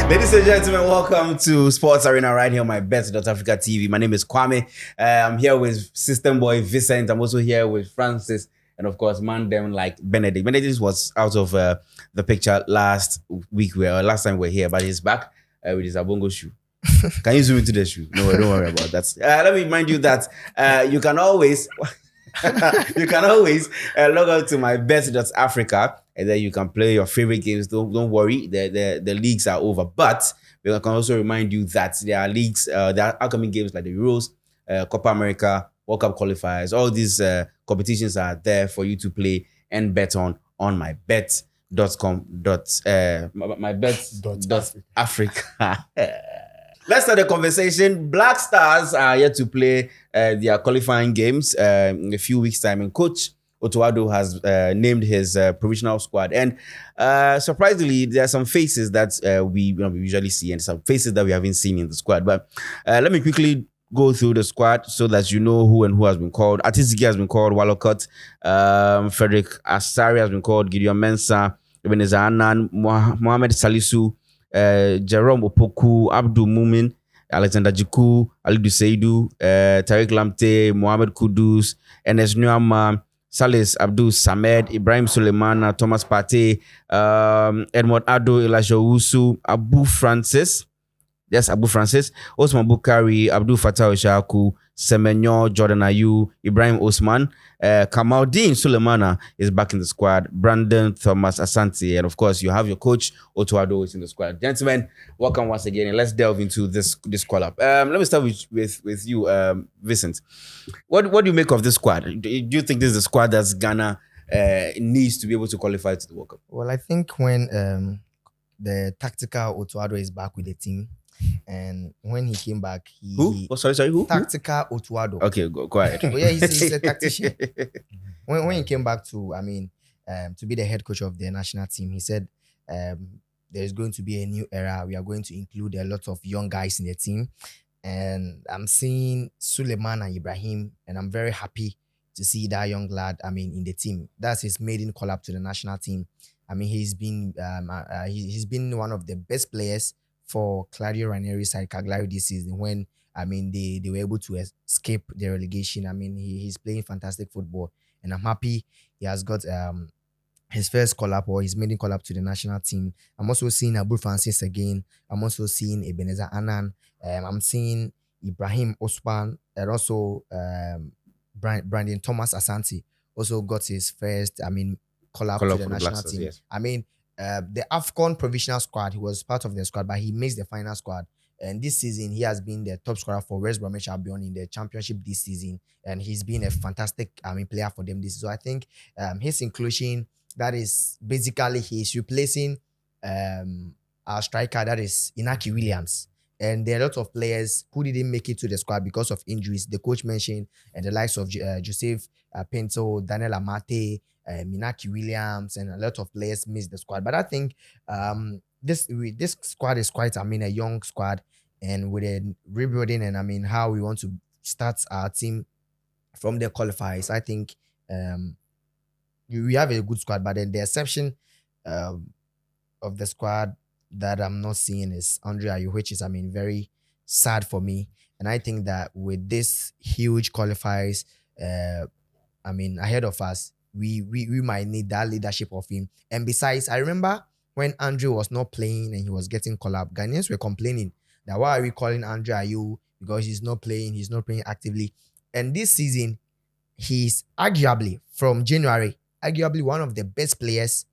Ladies and gentlemen, welcome to Sports Arena right here on MYBET.AFRICA TV. My name is Kwame. I'm here with System Boy Vincent. I'm also here with Francis and, of course, man them like Benedict. Benedict was out of the picture last time we were here, but he's back with his Abongo shoe. Can you zoom into the shoe? No, don't worry about that. Let me remind you that you can always log on to MYBET.AFRICA and then you can play your favorite games. Don't worry, the leagues are over. But we can also remind you that there are leagues, there are upcoming games like the Euros, Copa America, World Cup qualifiers. All these competitions are there for you to play and bet on MYBET.com. MYBET.Africa. Let's start the conversation. Black Stars are yet to play their qualifying games in a few weeks' time. And Coach Otto Addo has named his provisional squad. And surprisingly, there are some faces that we usually see and some faces that we haven't seen in the squad. But let me quickly go through the squad so that you know who and who has been called. Atizigi has been called, Walcott. Frederick Asari has been called, Gideon Mensah, Ebenezer Annan, Mohamed Salisu, Jerome Opoku, Abdul Mumin, Alexander Jiku, Alidu Seidu, Tariq Lamte, Mohamed Kudus, Enes Nuama, Salis Abdul Samed, Ibrahim Suleimana, Thomas Partey, Edmond Addo, Elijah Usu, Abu Francis, Osman Bukari, Abdul Fattah Oshaku, Semenyo, Jordan Ayew, Ibrahim Osman, Kamaldeen Suleimana is back in the squad, Brandon Thomas Asante, and of course you have your coach Otto Addo is in the squad. Gentlemen, welcome once again, and let's delve into this call-up. Let me start with you, Vincent. What do you make of this squad? Do you think this is a squad that Ghana needs to be able to qualify to the World Cup? Well, I think when the tactical Otto Addo is back with the team, and when he came back, Who? Sorry, who? Tactical Otto Addo. Okay, go ahead. Oh, yeah, he's a tactician. When he came back to be the head coach of the national team, he said there's going to be a new era. We are going to include a lot of young guys in the team. And I'm seeing Suleiman and Ibrahim, and I'm very happy to see that young lad, in the team. That's his maiden call-up to the national team. He's been one of the best players for Claudio Ranieri's side, Cagliari, this season when they were able to escape the relegation. He's playing fantastic football, and I'm happy he has got his first call-up or his maiden call-up to the national team. I'm also seeing Abu Francis again. I'm also seeing Ebenezer Annan. I'm seeing Ibrahim Osman, and also Brandon Thomas Asante also got his first call-up to the national team. Yes. The AFCON provisional squad, he was part of the squad, but he makes the final squad. And this season, he has been the top scorer for West Bromwich Albion in the championship this season. And he's been a fantastic player for them this season. So I think his inclusion, that is basically he's replacing our striker, that is Inaki Williams. And there are a lot of players who didn't make it to the squad because of injuries. The coach mentioned and the likes of Joseph Pinto, Daniel Amate, Inaki Williams, and a lot of players missed the squad. But I think this squad is quite, a young squad, and with a rebuilding and how we want to start our team from the qualifiers. I think we have a good squad, but then the exception of the squad that I'm not seeing is Andre Ayew, which is very sad for me. And I think that with this huge qualifiers, ahead of us, we might need that leadership of him. And besides, I remember when Andre was not playing and he was getting called up, Ghanaians were complaining that why are we calling Andre Ayew because he's not playing actively. And this season, he's arguably from January, one of the best players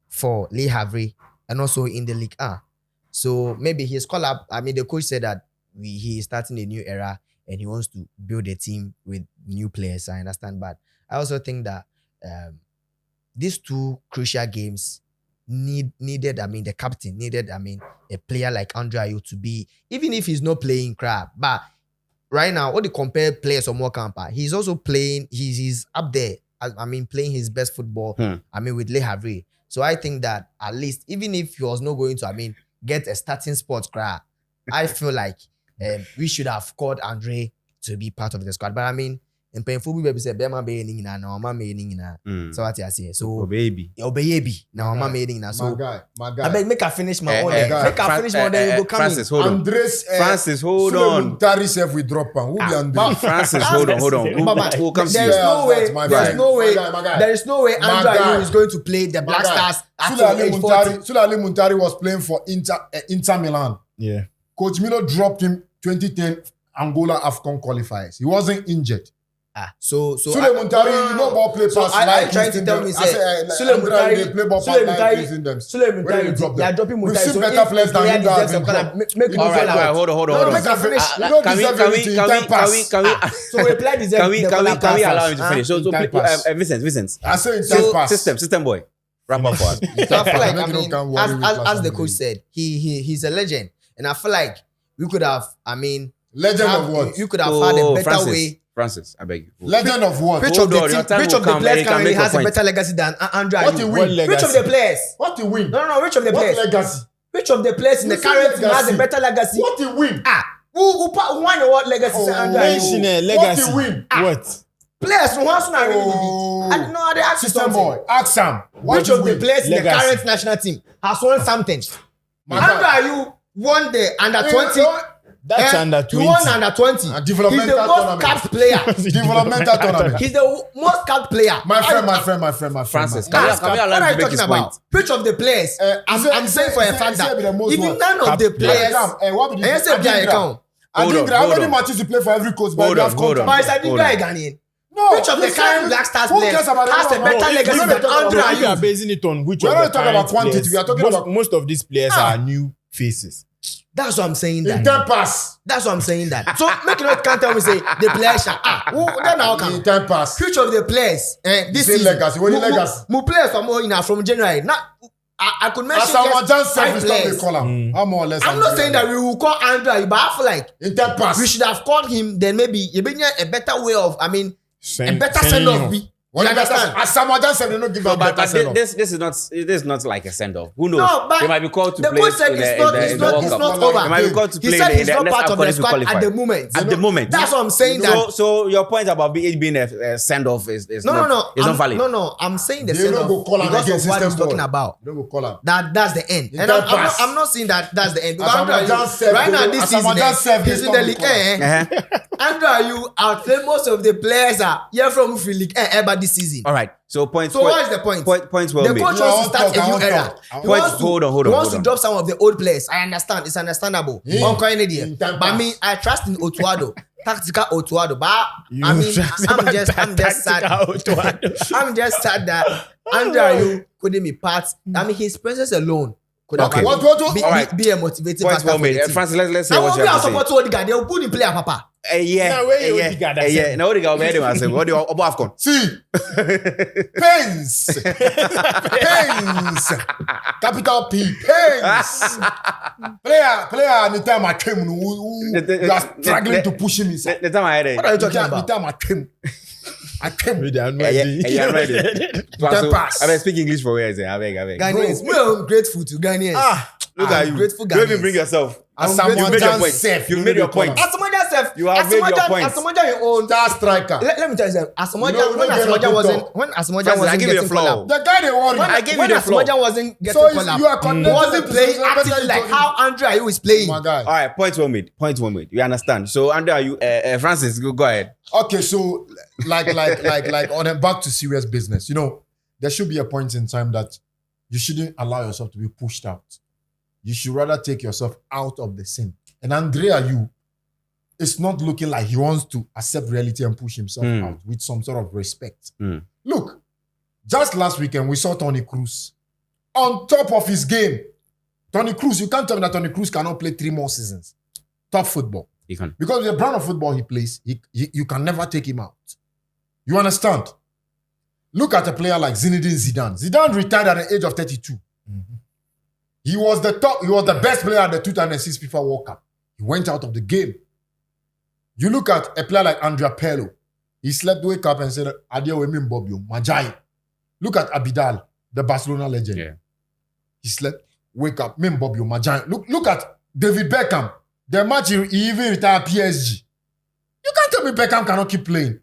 for Le Havre and also in the League A. So maybe his call up, the coach said that he is starting a new era and he wants to build a team with new players. I understand, but I also think that these two crucial games needed, the captain needed, a player like Andre Ayew to be, even if he's not playing crap, but right now, all the compare players of Mokampa, he's also playing, he's up there, playing his best football, with Le Havre. So I think that at least, even if he was not going to, get a starting spot crap, I feel like we should have called Andre to be part of the squad. But And painful baby said, Bema be in na mama meaning na. So what I say? So baby. Baby. Now mama meaning na. So my guy. I beg make I finish my own. Make I finish my own. Then you go come Francis, hold on. Andres, Francis, hold on. Muntari self we drop am. Who be Andres? Francis, hold on. Who comes There is here? no way. There is no way. My guy. There is no way Andrew Ayew is going to play the Black Stars after age 40. Sulali Muntari was playing for Inter Milan. Yeah. Coach Milo dropped him 2010 Angola AFCON qualifiers. He wasn't injured. So Sule Muntari, you know ball play pass I trying to tell me say Sule Muntari play ball pass like using them. Sule Muntari, you are dropping Muntari. We've seen better players than him that have been make All right, hold on. Make I finish. So we play this. Can we allow him to finish? So Vincent. I say in time pass. System boy. Wrap up for us. So I feel like, I mean, as the coach said, he's a legend, and I feel like we could have, I mean, legend of what? You could have had a better way. Francis, I beg you. Legend of what? Which of the players currently has a better legacy than Andrew Ayew? Which of the players? What he win? No. Which of the players? What legacy? Which of the players in the current team has a better legacy? What he win? Who won what legacy? Andrew Ayew. Legacy. What he win? What? Players who want to really. I don't know how they ask System boy. Ask Sam. Which of the players in the current national team has won something? Andrew Ayew won the under 20. That's under 20. He won under 20. He's the most capped player. Developmental tournament. He's the most capped player. My friend. Francis, What are you talking about? Which of the players? I'm saying for a fact that even none of the players. How many matches you play for every coach? Hold on. But it's a Ghanaian. No, which of the current Black Stars players has a better legacy than Andrew We are Ayew? basing it on which We're of not the talking about current quantity, players. we are talking about- Most of these players are new faces. That's what I'm saying. In time pass. That's what I'm saying. That. So make it can't tell me say the players then how come? In time pass. Future of the players. This Same season. legacy. What legacy? Mu players from January. Now I could mention just 5 players. How more or less? I'm not saying that we will call Andrew Ayew, but I feel like in time pass. we should have called him. Then maybe you bring a better way of. I mean, a better send off. You understand? As someone just said, they don't give a better send off. This is not like a send off. Who knows? No, but they might be called to the play coach said it's not over. They might be called to He play said in he's the not next part of the upcoming squad at the moment. At the moment. That's what I'm saying. So your point about it being a send off is not valid. No. I'm saying the They send don't go off call him because against of what he's system talking boy. about. Don't go call him. That's the end. In And that pass. I'm not saying that's the end. Because As Andrew Ramadan said, Ayew, right now this as season, Ramadan said, he's in the league. Andrew Ayew outplay most of the players are here from League ever this season. All right. So what is the point? Points well The made. coach wants to start a new era. He wants to drop some of the old players. I understand. It's understandable. But I mean, I trust in Otto Addo. Tactical Otto Addo. But I mean, I'm just sad. I'm just sad that Andrew Ayew couldn't be part. I mean, his presence alone could have be a motivating Points factor well for the made. team. Francis, let's say I what won't you be a have to say. supporter of the guy. They'll put the player, Papa. Now what do you See, pains, capital P, pains. Player, anytime I came, you are struggling to push him inside. The time I had it. What are you talking about? Anytime I came. Yeah, ready. pass. I mean, speak English for where I say. I beg. Ghanaians, we are grateful to Ghanaians. Look at you. Grateful Don't even Ghanaians. bring yourself. As You someone made your just point. said, You made your point. Asamoah Self. You have made your point. Asamoah your own. Star striker. Let me tell you something. Asamoah, You know, when we don't Asamoah get wasn't, to when Asamoah Francis, I wasn't give you getting the floor. called up. The guy they worry. I give you When the floor. Asamoah wasn't getting So called up, you are he condemning wasn't the playing better actively you like told how Andrew Ayew is playing. My guy. All right, points well made. You understand? So, Andrew, Francis, go ahead. Okay, so like on and back to serious business. You know, there should be a point in time that you shouldn't allow yourself to be pushed out. You should rather take yourself out of the scene. And Andrew Ayew is not looking like he wants to accept reality and push himself out with some sort of respect. Look, just last weekend we saw Tony Cruz on top of his game. Tony Cruz, you can't tell me that Tony Cruz cannot play 3 more seasons. Top football. He can. Because the brand of football he plays, you can never take him out. You understand? Look at a player like Zinedine Zidane. Zidane retired at the age of 32. He was the best player at the 2006 FIFA World Cup. He went out of the game. You look at a player like Andrea Pirlo. He slept, wake up and said, Adio Emin Bobio, Majai. Look at Abidal, the Barcelona legend. Yeah. He slept, wake up, Mim Bobio, Majai. Look at David Beckham. The match he even retired PSG. You can't tell me Beckham cannot keep playing.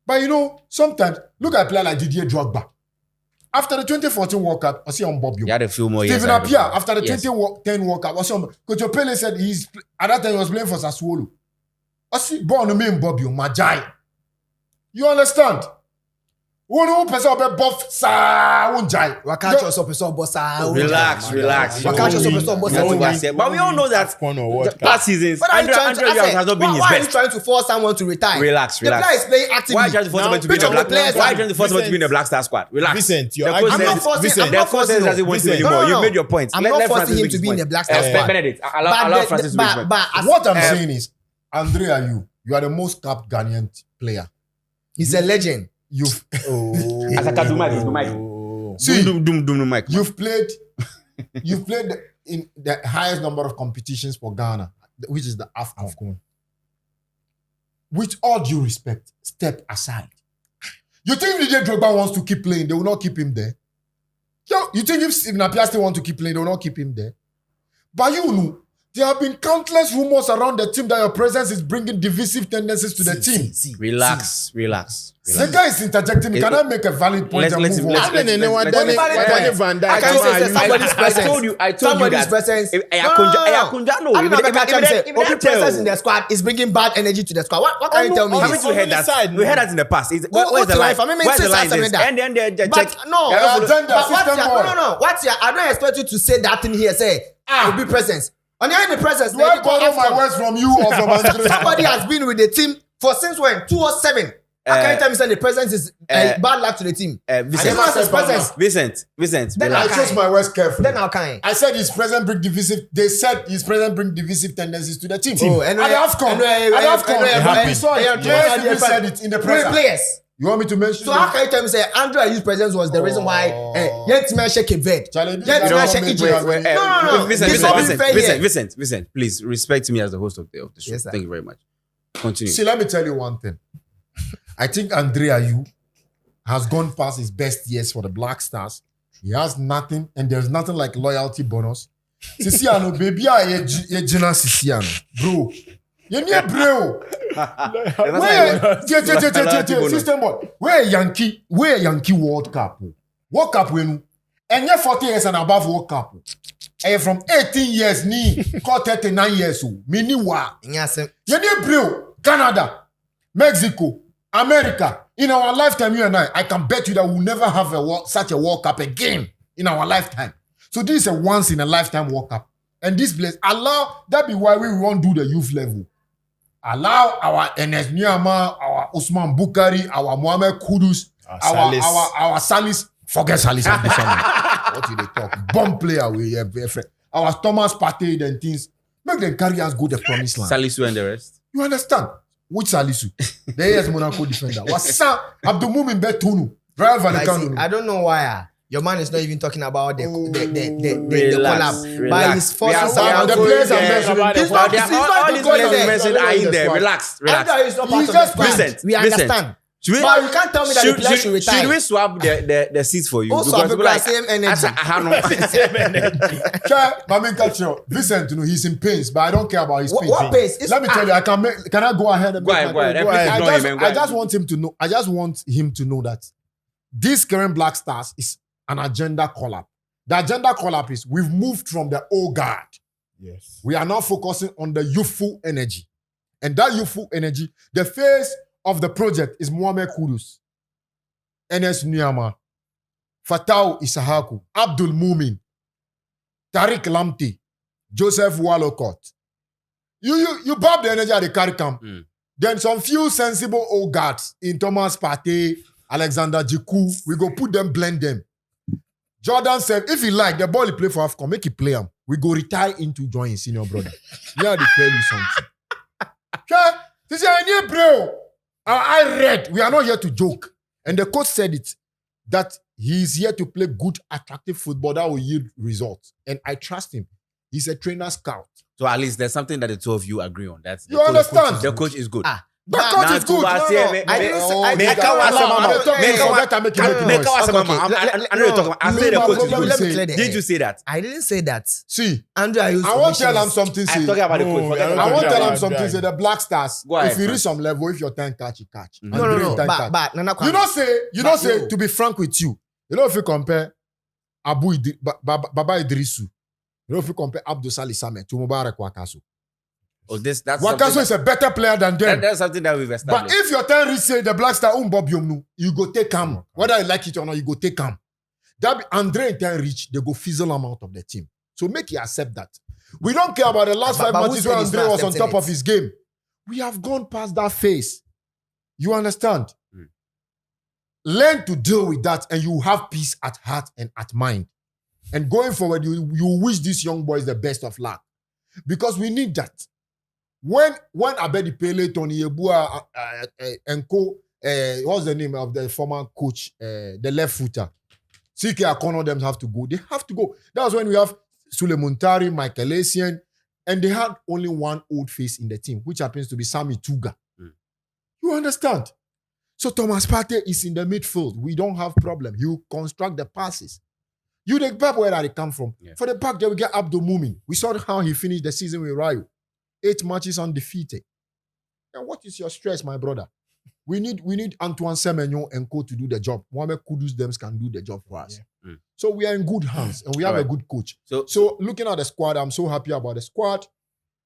But you know, sometimes look at a player like Didier Drogba. After the 2014 World Cup, I see on Bob. He had a few more years. Steven Appiah, after the Yes. 2010 World Cup, I see on Coach Opele said at that time he was playing for Sassuolo. I see born me in Bob, Majai. You understand? One person be buff sa won't jai. Wakacho so bossa. Relax. Wakacho so bossa. But we all know that AFCON or World the Cup. past seasons, But are you trying to Andrew has not been his why are you best. trying to force someone to retire? Relax. The player is playing actively. Why are you trying to force someone to be in which the of the Black? players Why are are- you trying to force someone to be in the Black Star squad? Relax. Vicent, you're The coach I'm says- not forcing. Vicent, I'm The not coach says forcing. doesn't want to Vicent. anymore. No, no, You no. made your point. I'm Let not Francis forcing him make to his be in point. the Black Star squad. Benedict, allow Francis to make his point. What I'm saying is, Andre Ayew, you are the most capped Ghanaian player. He's a legend. You've Asaka, do mic. see, Doom, Mike. you've played in the highest number of competitions for Ghana, which is the AFCON. With all due respect, step aside. You think Didier Drogba wants to keep playing, they will not keep him there? Yo, you think if Steven Appiah still want to keep playing, they will not keep him there? But you know, there have been countless rumors around the team that your presence is bringing divisive tendencies to the team. Relax. The guy is interjecting. Can I make a valid point and Let's- move let's- on? let's- Then anyone let's- done it. let's- Why Van Dijk? I can't say Why somebody's you- presence. I told you Somebody's that. presence. I I'm not Obi presence in the squad is bringing bad energy to the squad. What can you tell me? Haven't you heard that? Side, We heard that in the past. Where's what's the the line? life? I mean, Where's the say line? something like And then they But check. no, Yeah, agenda, but what's system your, boy. no. What's your? I don't expect you to say that thing here. Say, Obi presence. On the end presence, Do I borrow my words from you or from Andre? somebody has been with the team for since when? 2007. How can you tell me say the presence is bad luck to the team? Vincent, I his presence. Vincent, Then I relax. chose my words carefully. Then how can I said his presence bring divisive. They said his presence bring divisive tendencies to the team. Oh, and anyway, the AFCON. anyway, At AFCon. anyway, We anyway, saw it. anyway, Yes, anyway, even said it in the Three press. players. You want me to mention? So how can you tell me say Andrew Ayew's presence was the reason why Yentima shake Cape Verde? Charlie, this Yentima guy shake don't Egypt. make me- No. Vincent, please respect me as the host of the show. Yes, sir. Thank you very much. Continue. See, let me tell you one thing. I think Andre Ayew has gone past his best years for the Black Stars. He has nothing, and there's nothing like loyalty bonus. Sisiano, baby, ye jina Sisiano, bro. You need bro. Where system boy? Where Yankee World Cup? World Cup when? And you're 40 years and above World Cup. And from 18 years ni call 39 years old. Mini wa. You need bro. Canada, Mexico, America. In our lifetime, you and I can bet you that we'll never have such a World Cup again in our lifetime. So this is a once in a lifetime World Cup. And this place, allow, that be why we won't do the youth level. Allow our Enes Nyama, our Usman Bukari, our Mohamed Kudus, our Salis. Forget Salis and Busama. What do they talk? Bomb player we have. Our Thomas Partey and things. Make them carry us go the promised land. Salisu and the rest. You understand? Which Salisu? There is Monaco defender. Wasa Abdul Mumin Betunu. Real Valecano. I don't know why. Your man is not even talking about the Relax, collab. relax. But he's forcing the someone to players are mentioning. mentioning. He's not- he's not All the these coach players you there. mentioned are in there. Relax. Andrew is not part He's of the just squad. Vincent, We understand. But you can't tell me that the player should retire. Should we swap the seats for you? Also, Because people people are same energy. Vincent, you know, he's in pains, but I don't care about his pains. What pace? It's- Let me tell you, can I go ahead and Go make ahead, my go ahead. point? Please ignore him, man. Go I ahead. just want him to know. I just want him to know that this current Black Stars is an agenda call-up. The agenda call-up is we've moved from the old guard. Yes. We are now focusing on the youthful energy. And that youthful energy, the face of the project is Mohamed Kudus, Enes Nyama, Fatau Isahaku, Abdul Mumin, Tariq Lamti, Joseph Wallacott. You bob the energy at the carry camp. Then some few sensible old guards in Thomas Partey, Alexander Jiku, we go put them, blend them. Jordan said, if he like, the ball he play for AFCON, make he play him. We go retire into join his senior brother. Yeah, they tell you something. Okay? This is a new bro. I read. We are not here to joke. And the coach said it, that he is here to play good, attractive football that will yield results. And I trust him. He's a trainer scout. So at least there's something that the two of you agree on. That's You understand? The coach is good. That coach is good. I didn't say. I Make know you're talking about. I say the coach is good. Let me clear the Did air. you say that? I didn't say that. See, Andrew Ayew. I want to tell him something. I'm Say, talking about the coach. No, Forget I about I want to the tell coach. him something. Say the Black Stars. Go ahead, If you Frank. reach some level, if your turn catch, you catch. Mhm. No. But But Nana you don't say. no. To be frank with you, you know if you compare Baba Idrisu, you know if you compare Abdul Salih Same to Mubarak Wakaso. Oh, that's Wakaso is a better player than them. that's something that we've But established. if your turn reach say the Black Star Bob Yomnu, you go take him. Whether you like it or not, you go take him. That be Andre in turn reach, they go fizzle him out of the team. So make you accept that. We don't care about the last But 5 who matches said where he's Andre not was on accepting top of it? his game. We have gone past that phase. You understand? Mm. Learn to deal with that and you have peace at heart and at mind. And going forward, you wish these young boys the best of luck. Because we need that. When Abedi Pele, Tony Yebua, and co, what's the name of the former coach, the left footer, CK Akono, them have to go. They have to go. That was when we have Suleiman Tari, Michael Essien, and they had only one old face in the team, which happens to be Sami Tuga. Mm. You understand? So Thomas Partey is in the midfield. We don't have problem. You construct the passes. You the back where they come from. Yeah. For the back, there we get Abdul Mumin. We saw how he finished the season with Rayo. 8 matches undefeated. And what is your stress, my brother? We need Antoine Semenyo and Co to do the job. Mohamed Kudus them can do the job for us. Yeah. Mm. So we are in good hands and we have a good coach. So looking at the squad, I'm so happy about the squad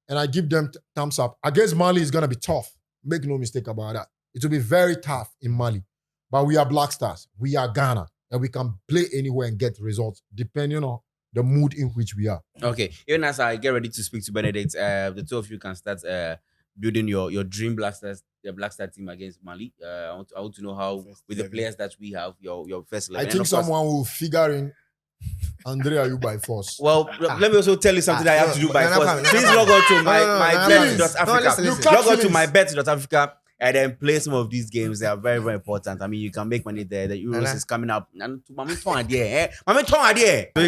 and I give them thumbs up. Against Mali is going to be tough. Make no mistake about that. It will be very tough in Mali. But we are Black Stars. We are Ghana. And we can play anywhere and get results depending on the mood in which we are. Okay, even as I get ready to speak to Benedict, the two of you can start building your dream Blasters, the Black Star team against Mali. I want to know how, with the players that we have, your first 11. I think someone will figure in Dede Ayew by force. Well, let me also tell you something that I have to do by force. Please log on to MYBET.AFRICA. Log on to MYBET.AFRICA and then play some of these games. They are very, very important. I mean, you can make money there. The Euros is coming up. So you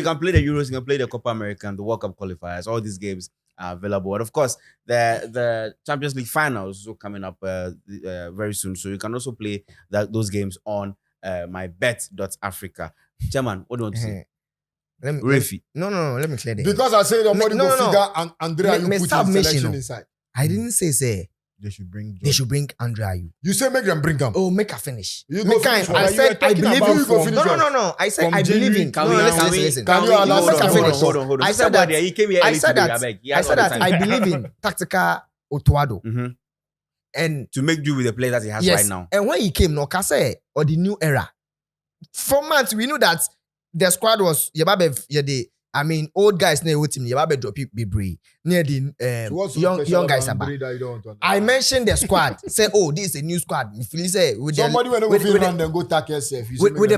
can play the Euros, you can play the Copa America and the World Cup qualifiers. All these games are available. And of course, the Champions League finals is also coming up very soon. So you can also play those games on MYBET.AFRICA. Chairman, what do you want to say? Refi. No. Let me clear that. Because I say nobody No, go no. figure and Dede Ayew put his selection inside. I didn't say They should bring. they should bring Andre Ayew. You say make them bring him. Oh, make a finish. You go Make finish I one. said I talking believe about in. you go finish one. No. I said From I believe in. Can No, we- listen. Can you allow Hold on, someone hold on. Hold on. I said that. He came here I early said today, that. beg. He I has said all the that time. I believe in tactical Otto Addo. Mhm. And To make do with the players that he has yes, right now. and when he came, no Kase or the new era. For months, we knew that the squad was old guys near with him. Yababe drop be brave near the young guys about. I mentioned the squad. Say, oh, this is a new squad. If you say with Somebody when with go the- run then go tack yourself. with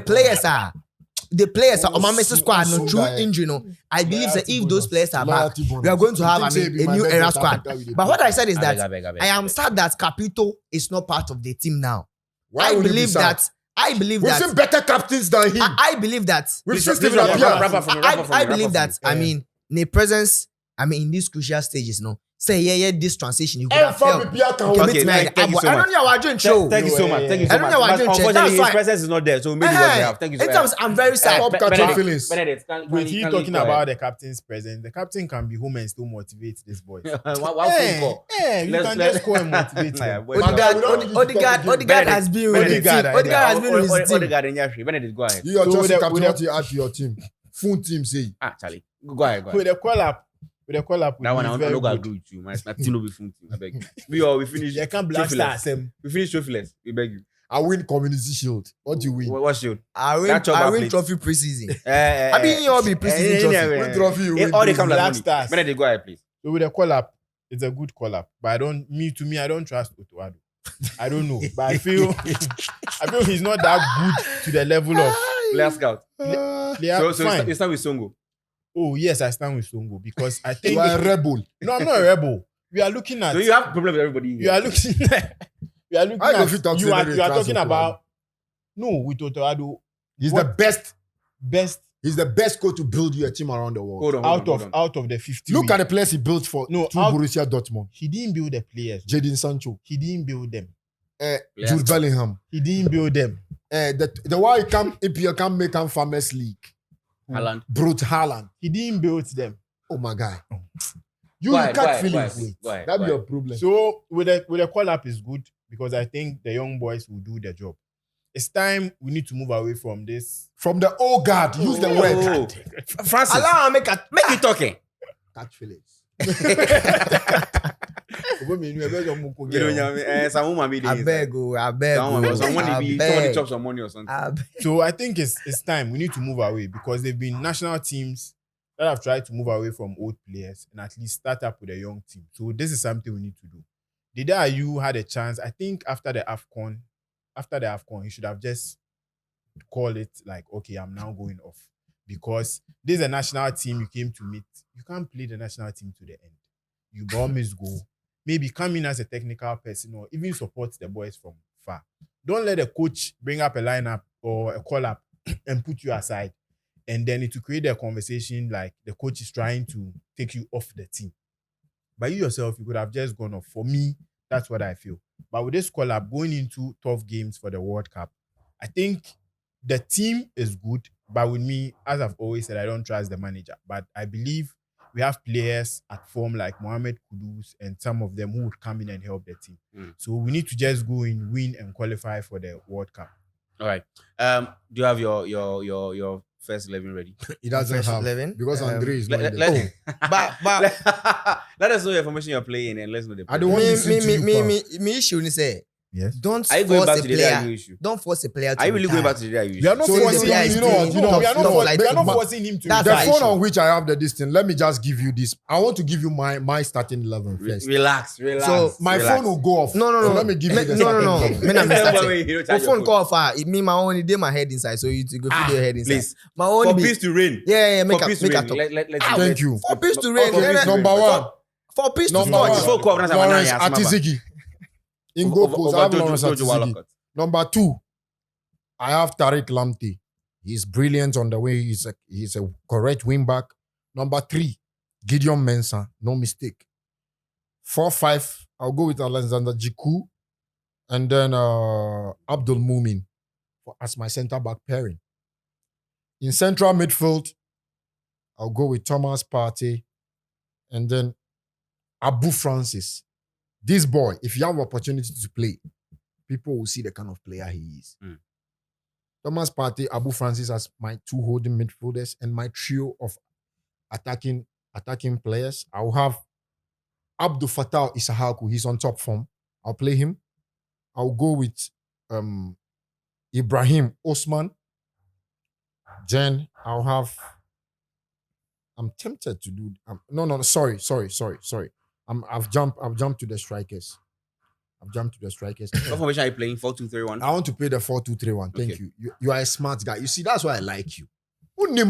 the players on my message squad no so true guy. injury no. I believe that Loyalty if those bonus. players are back, Loyalty bonus. we are going to have You think say a be my new best era at squad. Africa with the But what I said is that I beg. I am sad that Capito is not part of the team now. Why I would you be believe sad? that. I believe We've that. seen better captains than him. I believe that. We've Please, seen please Steven wrap Appiah. up for me. I believe that. I mean, the presence. I mean, in these crucial stages, no. Say this transition you could have felt. Thank you Okay, thank you so I don't much. know what doing show. Thank you so much. Thank you so I don't much. know what But doing check. unfortunately, That's his why. presence is not there, so we made it what we have. Thank you so much. I'm very sad. Stop catching feelings. Benedict, With you talking about the captain's presence, the captain can be home and still motivate this boy. one phone call. You can just go and motivate him. Odegaard has been with the team. Odegaard has been with his team. Odegaard and Yashri. Benedict, go ahead. You are So just with a the- captain with the- what you add to your team. Full team say. Charlie. Go ahead. With the call up, That one, I'm very not going to good. do with you. My team will be full team. I beg you. We finish. You can blast trophyless. us. We finish trophyless. We beg you. I win community shield. What do you win? What's your? I That win plate. trophy preseason. I mean, you all be preseason trophy. Win trophy, you win All they come like Black money. Stars. Benedict, go ahead, please. So with the call up, it's a good call up. But I don't trust Otto Addo. I don't know. But I feel he's not that good to the level of Player scout. player. So Fine. you start with Songo. Oh yes, I stand with Songo because I think You are a rebel. no, I'm not a rebel. We are looking at So you have problem with everybody. you are looking we are looking I go at fit talk you say are very talking classical. about no with Otto Addo He's What- the best. best He's the best coach to build you a team around the world. Hold on. Out of the 50. Look at the players he built for Borussia Dortmund. He didn't build the players. Jadon Sancho. He didn't build them. Jude Bellingham. He didn't build them. The why he come EPL can make him Farmers League. Haaland. Brute Haaland. He didn't build them. Oh my guy. You catch feelings. That'd be your problem. So with the call up is good because I think the young boys will do their job. It's time we need to move away from this. From the old guard, use the word. Francis, allow make you talking. Catch feelings. I beg. Somebody chop some money or something. So I think it's time we need to move away because they've been national teams that have tried to move away from old players and at least start up with a young team. So this is something we need to do. Dede Ayew had a chance. I think after the AFCON, he should have just called it like, okay, I'm now going off. Because this is a national team you came to meet. You can't play the national team to the end. You always go. Maybe come in as a technical person or even support the boys from far. Don't let the coach bring up a lineup or a call-up and put you aside. And then it will create a conversation like the coach is trying to take you off the team. But you yourself, you could have just gone off. For me, that's what I feel. But with this call-up, going into tough games for the World Cup, I think the team is good. But with me, as I've always said, I don't trust the manager. But I believe we have players at form like Mohamed Kudus and some of them who would come in and help the team. So we need to just go in, win, and qualify for the World Cup. All right. Do you have your first 11 ready? He doesn't have 11? because Andre is not Let us know the information you're playing and let's know the player. I don't want to listen to you, me issue ni say. Yes. Don't Are you going back force to a the Dede Ayew player. issue? Don't force a player to Are you really retire. going back to the Dede Ayew We issue? are not So forcing the him. player You know what? is We are not playing we are not top forcing him to. That's the right. phone on which I have this thing, let me just give you this. I want to give you my starting 11 first. Relax. So, My phone will go off. No. So let me give you the No. starting 11. Me na me starting. Your My phone call far. It mean my only day my head inside. So you go feed your head inside. Please. My only For be. peace to reign. Yeah. Make For a peace to talk. reign. Let's Thank you. For peace to reign. For peace to Number reign. one. For peace to Number touch. one. Lawrence Atizigi. In goal post, I have Lawrence Atizigi. Number 2, I have Tariq Lamptey. He's brilliant on the way. He's a correct wing back. Number 3, Gideon Mensah. No mistake. 4, 5, I'll go with Alexander Jiku. And then Abdul Mumin as my centre-back pairing. In central midfield, I'll go with Thomas Partey. And then Abu Francis. This boy, if you have opportunity to play, people will see the kind of player he is. Thomas Partey, Abu Francis as my 2 holding midfielders and my trio of attacking players. I'll have Abdul Fattah Issahaku. He's on top form. I'll play him. I'll go with Ibrahim Osman. Then I'll have. I'm tempted to do. Sorry. I've jumped to the strikers. What formation are you playing? 4-2-3-1? I want to play the 4-2-3-1. Thank Okay. you. You are a smart guy. You see, that's why I like you. You You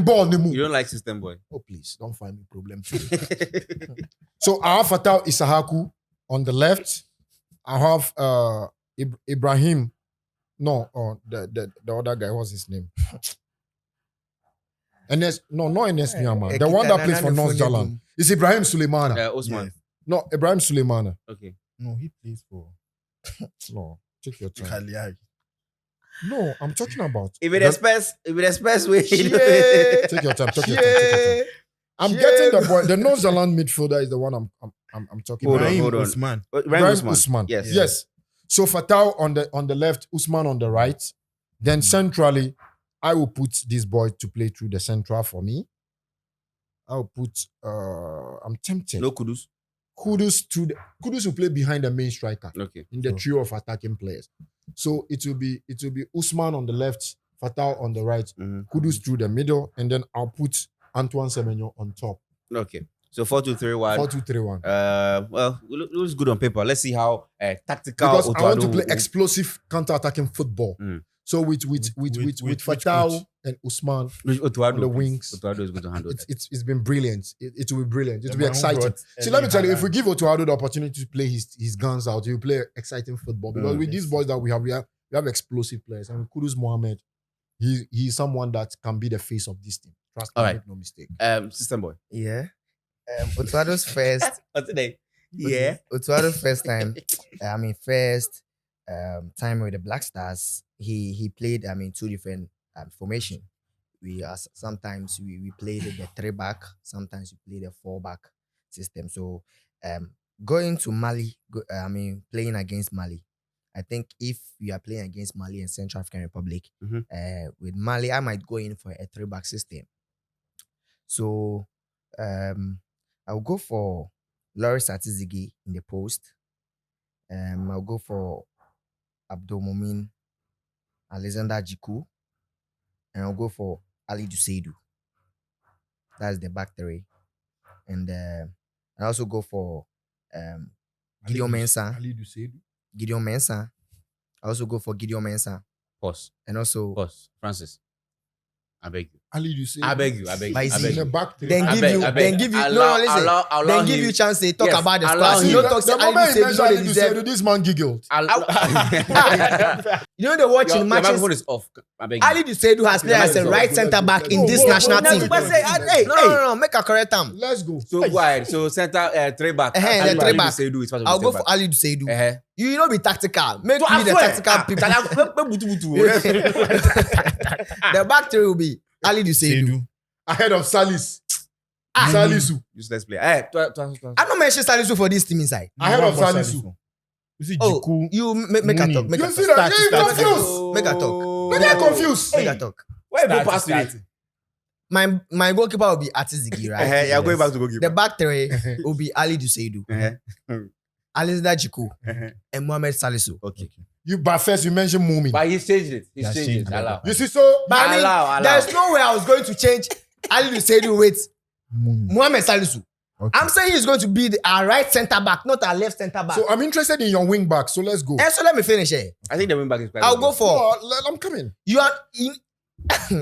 don't like system boy. Oh, please, don't find me problem today. So I have Fattah Issahaku on the left. I have Ibrahim. No, the other guy, what's his name? Not Enes Nyama. The one that plays for North Jalan. It's Ibrahim Suleimana. Osman. No, Ibrahim Suleimana. Okay. No, he plays for No, take your time. Cagliari. No, I'm talking about. If it express way. Take your time. I'm getting the boy. The North Zealand midfielder is the one I'm talking Hold about. on, hold on. Usman. Ibrahim Usman. Yes. So Fattah on the left, Usman on the right. Then centrally, I will put this boy to play through the central for me. I'll put. I'm tempted. No Kudus. Kudus will play behind the main striker. Okay. In the trio of attacking players. So it will be Usman on the left, Fattah on the right, Kudus through the middle, and then I'll put Antoine Semenyo on top. Okay. So 4-2-3-1. 4-2-3-1. Well, it looks good on paper. Let's see how tactical. Because Otto I want to Addo play explosive counter-attacking football. So with Fattah and Usman on the wings, Otto Addo is going to handle that. it's been brilliant. It will be brilliant. It will be man exciting. brought See, let me tell you, if Haaland. we give Otto Addo the opportunity to play his guns out, he will play exciting football. Because with these boys that we have explosive players. And with Kudus Mohammed, he's someone that can be the face of this team. Trust All me, right. make no mistake. System boy. Yeah. Otto Addo's first. What's today? Yeah. Otto Addo's first time. First time with the Black Stars. He played. Two different formation. Sometimes we played the 3-back. Sometimes we played the 4-back system. So going to Mali. Playing against Mali. I think if we are playing against Mali and Central African Republic, with Mali, I might go in for a 3-back system. So I'll go for Loris Atizigi in the post. I'll go for Abdul Mumin, Alexander Jiku, and I'll go for Ali Duseidu. That's the back three. And I also go for Gideon Mensah. Ali Duseidu. Gideon Mensah. I also go for Gideon Mensah. Pause. And also Pause. Francis. I beg you. Ali Duseidu. I beg you. I beg you. I But beg In the you. back three. then I give beg, you, I beg. then give you. Allow- listen. allow Then give him. you chance to talk Yes, about the allow stars. You him. don't talk The say Ali moment he Duseidu, mentioned what Ali they deserve. Duseidu, this man giggled. You know they watch Your in matches. microphone is off. I beg you. Ali Duseidu has played as a right centre back in this national team. No, make a correct time. Let's go. So go ahead. So center 3-back. The Ali 3-back. Duseidu is part of I'll the go for 3-back. Ali Duseidu. Uh-huh. You know be tactical. Make So me I the swear. tactical people. The back three will be Ali Duseidu. Ahead of Salis. Salisu. Useless player. Hey, I don't mention Salisu for this team inside. Ahead of Salisu. You see Oh, Jiku. you make a Mooney. talk. Make a You talk. see that? You're Start. confused. Make a talk. Don't get confused. Make a talk. Where you go Start, past start. it? My goalkeeper will be Atizigi, right? Yeah, going back to The goalkeeper. back three will be Ali Duseidu, Alexander Jiku, and Mohamed Salisu. Okay. But first you mentioned Mumin. But he's changed it. He's He has changed changed it. it. Allow. You see, so But I mean, Allow. there's no way I was going to change Ali Duseidu with Mooney. Mohamed Salisu. Okay. I'm saying he's going to be our right centre back, not our left centre back. so I'm interested in your wing back. So let's go. And so let me finish here. I think the wing back is quite I'll good. go for I'm coming. you are in.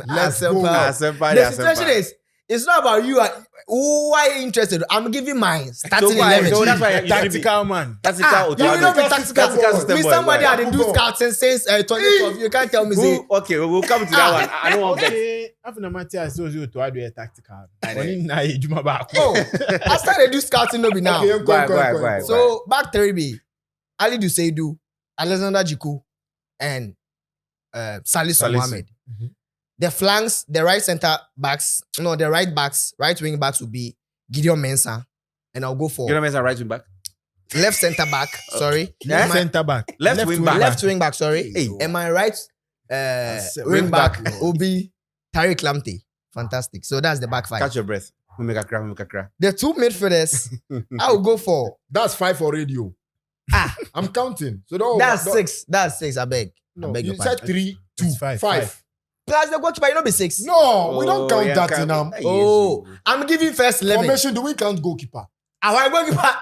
Let's go. Senpai, The situation is, it's not about you. Who are you interested? I'm giving my starting So why? 11. So that's why you Tactical man. tactical. You will not be Tactical tactical. system Me boy, somebody boy. had to do scouting since 2012. You can't tell me say. Okay, we'll come to that one. I don't want that. Okay. After Matthias shows you to Addo a tactical. I know. Only na ejuma back. Oh, I started do scouting no be now. Okay, Go ahead. So back three be Ali Duseidu, Alexander Jiku, and Salisu Mohammed. Mhm. The flanks, the right wing backs will be Gideon Mensah, and I'll go for You know, Mensah right wing back. left centre back. Sorry, Yeah? Center back. Left wing back. left wing back. Sorry, Hey. and my right wing back will be Tariq Lamptey. Fantastic. So that's the back five. Catch your breath. We make a crack. The two midfielders, I will go for. That's 5 for radio. I'm counting. So That's six. That's six. I beg. No, I beg you your said pardon. 3, 2, It's 5. five. Plus the goalkeeper, you know, be six. No, we don't count that in Hey, Oh, yes. I'm giving first 11. formation. Do we count goalkeeper? Our goalkeeper.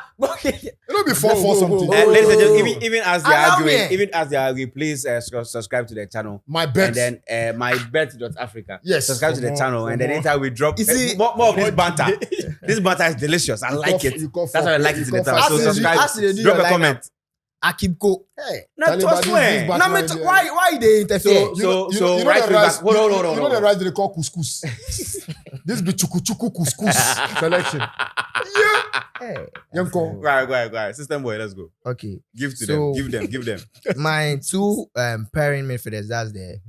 It will be 4 something. Ladies and Oh. gentlemen, even as they are Allow arguing, me. please subscribe to the channel. My bet. And then MYBET.AFRICA. Yes. Subscribe to the For channel, more, and then for anytime we drop You see- more of this banter. This banter is delicious. I like it. That's why I like it in the channel. So As subscribe, they do drop your a comment. Akibko. Hey, No, Taliban, trust this me. back No, line me there. why they interfere? So- You know right the wing rice. back. Hold on. You know the rice they call couscous. This be chuku couscous selection. Hey. Yanko. Go ahead. System boy, let's go. Okay. Give to So- them. Give them. My two pairing midfielders, that's the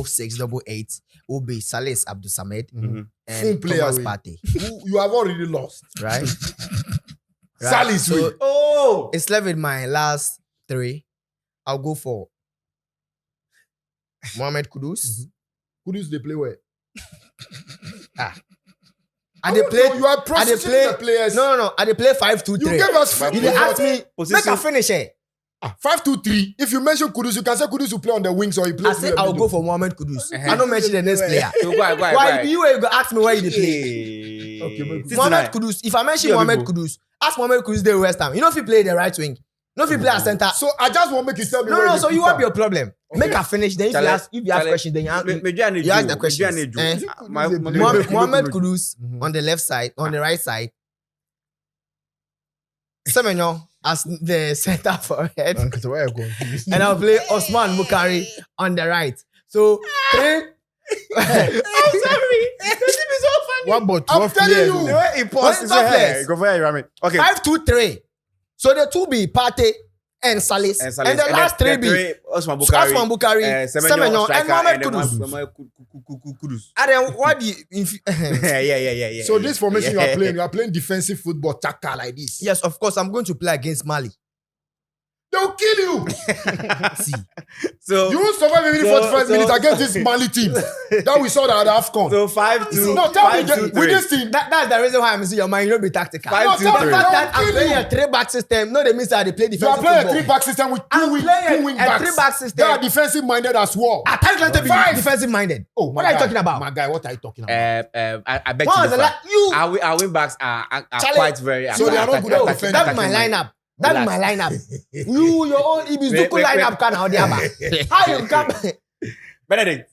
688 will be Salis Abdul Samed Mhm. Full and player Thomas way. Partey. You have already lost. Right? Salis So way. Oh! it's left with my last three. I'll go for Mohamed Kudus. Kudus they play well. And they play. You are prosecuting the players. No. And they play 5-2-3. You gave us But You dey ask me. Position- Make a finish here. 5-2-3. If you mention Kudus, you can say Kudus will play on the wings or he I plays. said I'll go for Mohamed Kudus. Uh-huh. I don't mention the next player. So go ahead. Why you were go ask me where you dey play? Hey. Okay, but- Mohamed Kudus. If I mention Yeah, Mohamed people. Kudus, ask Mohamed Kudus dey West Ham. You know if he play the right wing. No if he play as center. So I just want to make you tell me. where No. the So you keeper. have your problem. Make a finish. Then if you ask questions, then you ask. You ask the questions. Mohamed Kudus on the left side, on the right side. Semenyo as the center forward. So where you going? And I'll play Osman Mukari on the right. So I'm sorry. The team is so funny. What about I'm 12 telling players? you. The way he paused, he said, hey, go for it, Rami. Okay. 5-2-3. So the two be Partey and Salis. And the last three be Osman Osman Bukari, Semenyo, and Mohamed Kudus. Kudus. And then what do you... Yeah. So this formation you are playing defensive football, taka like this. Yes, of course, I'm going to play against Mali. They'll kill you. See. So You won't survive even 45 minutes against this Mali team that we saw that at AFCON. so 5-2. No, tell me, 5-2-3. with this team, That's the reason why I'm saying your mind, you don't be tactical. 5-2-3. The fact that They'll I'm kill playing you. a 3-back system, no, they mean that they play you are defensive playing a football. 3-back system with I'm playing two wing a backs. 3-back They system. are defensive minded as well. I can't let them be Five. defensive minded. Oh, What are you talking about? My guy, what are you talking about? I bet What you was the differ. last... You... Our wing backs are Charlie, quite very. so they are not good at No, defending. that's my lineup. That's my lineup. You, your own Ibis Wait, Duku lineup can how How you come? Benedict.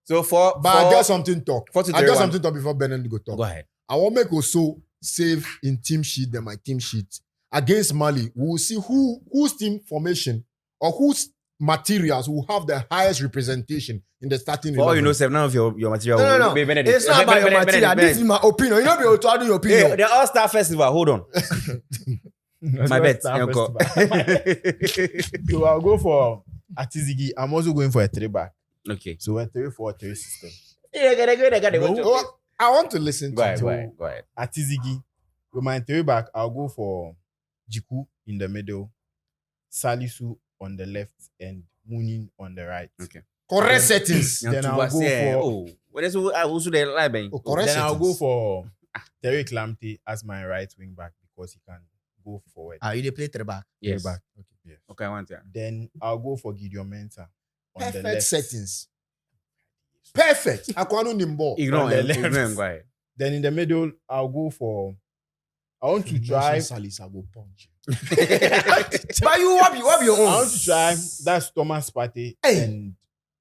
So for But I got something talk. 4-2-3-1. I got something talk before Benedict go talk. Go ahead. I want make also save in team sheet than my team sheet against Mali. We will see whose team formation or whose materials will have the highest representation in the starting. For all you 11. know, Seb, none of your material. No. Be Benedict. It's not about your material. This is my opinion. You know, be able to do your opinion. Hey, the All-Star Festival. Hold on. My bet. Star Uncle. So I'll go for Atizigi. I'm also going for a 3-back. Okay. So a 3-4-3 system. Oh, I want to listen Go to ahead. you. Go ahead. Atizigi. With my 3-back, I'll go for Jiku in the middle, Salisu on the left, and Munin on the right. Okay. Correct settings. Then I'll go for- Oh, what is I also the lie, Ben? Oh, correct Then I'll go settings. for Terry Lamptey as my right wing back because he can go forward. You they play 3-back. Yes. Back. Yes. Okay, I want to. Then I'll go for Gideon Mensah on the Perfect left. settings. Perfect. Akwano Nimbo. Ignore On the him. left. Ignore him. Go ahead. Then in the middle, I'll go for. I want to try. Salis, I go punch. But you have your own. I want to try. That's Thomas Partey Hey. and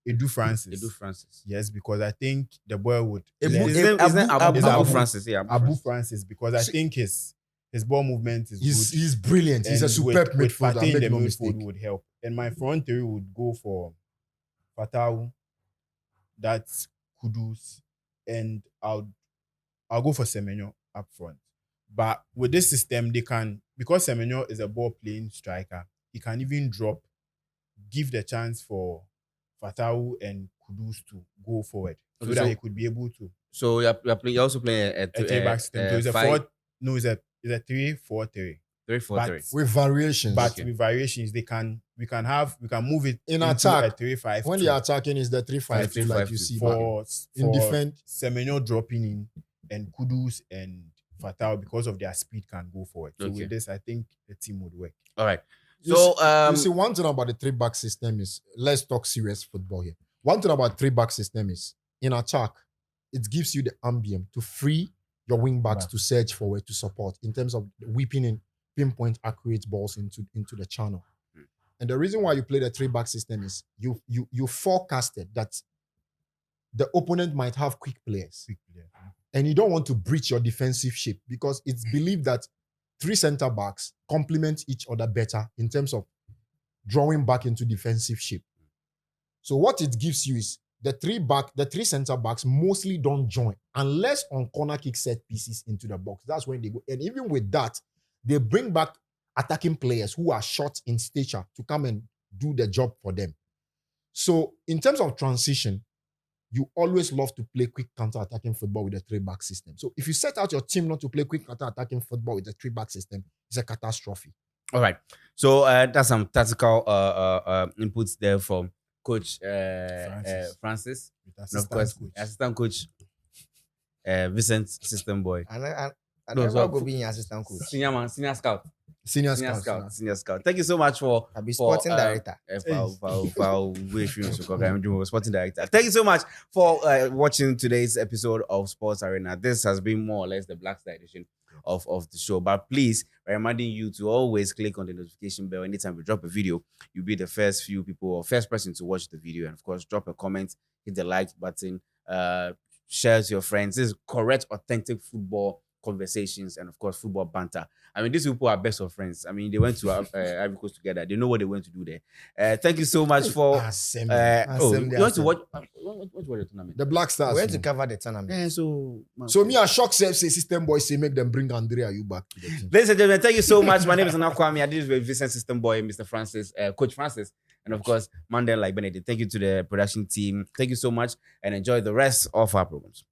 Edu Francis. Edu Francis. Yes, because I think the boy would. Ebu- learn- His name Abu- Abu Abu- Francis. Yeah, Abu Francis because I think his ball movement is good. He's brilliant. He's a And superb with midfielder. Partey in Make the no midfield mistake. would help. And my front three would go for Fatau, that's Kudus, and I'll go for Semenyo up front. But with this system, they can, because Semenyo is a ball playing striker, he can even drop, give the chance for Fatau and Kudus to go forward so Okay, that so- he could be able to So you're also playing a a 3-back system. So it's a 3-4-3. 3-4-3. With variations. But Okay. with variations, we can move it In into attack, a 3-5 when they are attacking, is the 3-5 like you 3-5-2. see. for in defense, Semenyo dropping in and Kudus and Fatau because of their speed can go forward. So Okay. with this, I think the team would work. All right. You So you see, one thing about the 3-back system is, let's talk serious football here. One thing about 3-back system is, in attack, it gives you the ambient to free your wing backs Right. to surge forward to support in terms of whipping in pinpoint accurate balls into the channel. And the reason why you play the 3-back system is you forecasted that the opponent might have quick players. Quick player. And you don't want to breach your defensive shape because it's believed that 3 center backs complement each other better in terms of drawing back into defensive shape. So what it gives you is the 3 center backs mostly don't join unless on corner kick set pieces into the box. That's when they go. And even with that, they bring back attacking players who are short in stature to come and do the job for them. So in terms of transition, you always love to play quick counter-attacking football with a 3-back system. So if you set out your team not to play quick counter-attacking football with a 3-back system, it's a catastrophe. all right. So that's some tactical inputs there from Coach Francis. With And of assistant course, coach. assistant coach Vincent, system boy. And I No, don't so- go being assistant coach. Senior man, senior scout. Senior Senior scouts. scout. Senior scout. Thank you so much for I'll be sporting director. Sporting director. Thank you so much for watching today's episode of Sports Arena. This has been more or less the Black Star edition of the show. But please, reminding you to always click on the notification bell anytime we drop a video. You'll be the first few people or first person to watch the video. And of course, drop a comment, hit the like button, share to your friends. This is correct, authentic football conversations, and of course football banter. I mean, these people are best of friends. I mean, they went to Ivory Coast together. They know what they went to do there. Thank you so much for. You want to watch? Watch the tournament. The Black Stars. We're going to cover the tournament. Yeah, so me a shock say system boy say make them bring Dede Ayew back to the team. ladies and gentlemen, thank you so much. My name is Anakwame. I did this with Vincent System Boy, Mr. Francis, Coach Francis, and of course, Mandel like Benedict. Thank you to the production team. Thank you so much, and enjoy the rest of our programs.